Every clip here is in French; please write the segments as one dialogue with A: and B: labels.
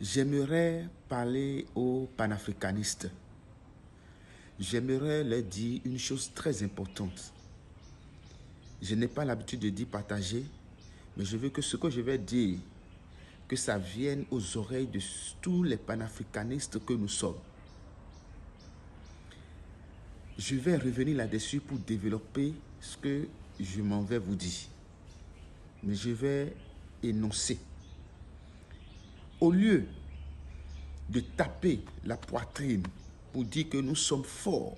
A: J'aimerais parler aux panafricanistes. J'aimerais leur dire une chose très importante. Je n'ai pas l'habitude de dire partager, mais je veux que ce que je vais dire, que ça vienne aux oreilles de tous les panafricanistes que nous sommes. Je vais revenir là-dessus pour développer ce que je m'en vais vous dire. Mais je vais énoncer. Au lieu de taper la poitrine pour dire que nous sommes forts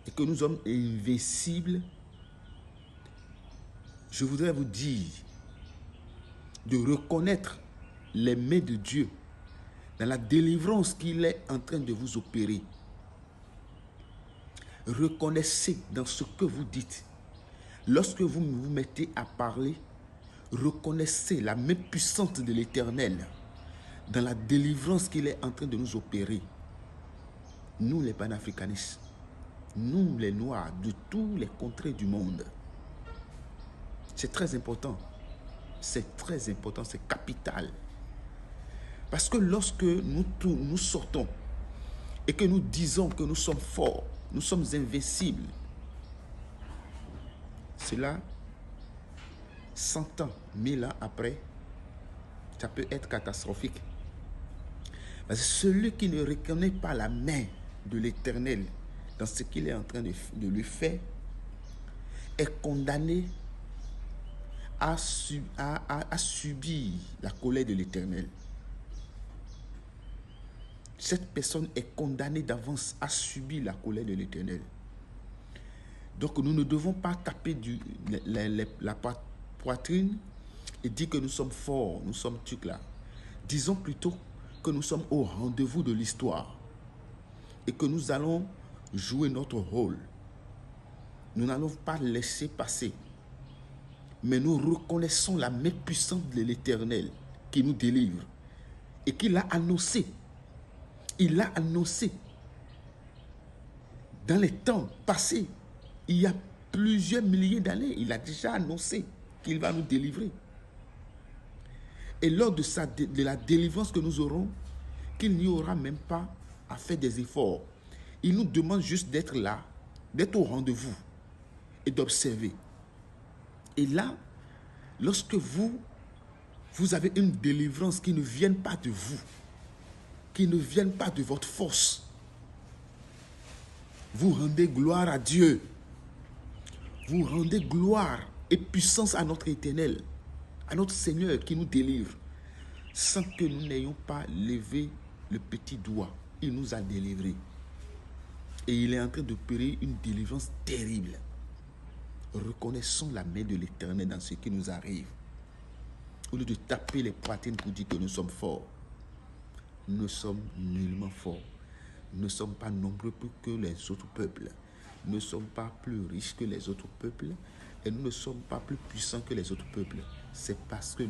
A: et que nous sommes invincibles, je voudrais vous dire de reconnaître les mains de Dieu dans la délivrance qu'il est en train de vous opérer. Reconnaissez dans ce que vous dites. Lorsque vous vous mettez à parler, reconnaissez la main puissante de l'Éternel dans la délivrance qu'il est en train de nous opérer. Nous les panafricanistes, nous les Noirs de tous les contrées du monde. C'est très important. C'est très important, c'est capital. Parce que lorsque nous sortons et que nous disons que nous sommes forts, nous sommes invincibles, cela, 100 ans, 1000 ans après, ça peut être catastrophique. Parce que celui qui ne reconnaît pas la main de l'Éternel dans ce qu'il est en train de lui faire est condamné à subir la colère de l'Éternel. Cette personne est condamnée d'avance à subir la colère de l'Éternel. Donc nous ne devons pas taper la poitrine et dire que nous sommes forts, nous sommes trucs là. Disons plutôt que nous sommes au rendez-vous de l'histoire et que nous allons jouer notre rôle. Nous n'allons pas laisser passer. Mais nous reconnaissons la main puissante de l'Éternel qui nous délivre et qui l'a annoncé. Il l'a annoncé dans les temps passés. Il y a plusieurs milliers d'années, il a déjà annoncé qu'il va nous délivrer. Et lors de la délivrance que nous aurons, qu'il n'y aura même pas à faire des efforts. Il nous demande juste d'être là, d'être au rendez-vous et d'observer. Et là, lorsque vous avez une délivrance qui ne vient pas de vous, qui ne vient pas de votre force, vous rendez gloire à Dieu. Vous rendez gloire et puissance à notre Éternel, à notre Seigneur qui nous délivre, sans que nous n'ayons pas levé le petit doigt. Il nous a délivrés. Et il est en train d'opérer une délivrance terrible. Reconnaissons la main de l'Éternel dans ce qui nous arrive. Au lieu de taper les poitrines pour dire que nous sommes forts, nous sommes nullement forts. Nous ne sommes pas nombreux que les autres peuples. Nous ne sommes pas plus riches que les autres peuples. Et nous ne sommes pas plus puissants que les autres peuples. C'est parce que nous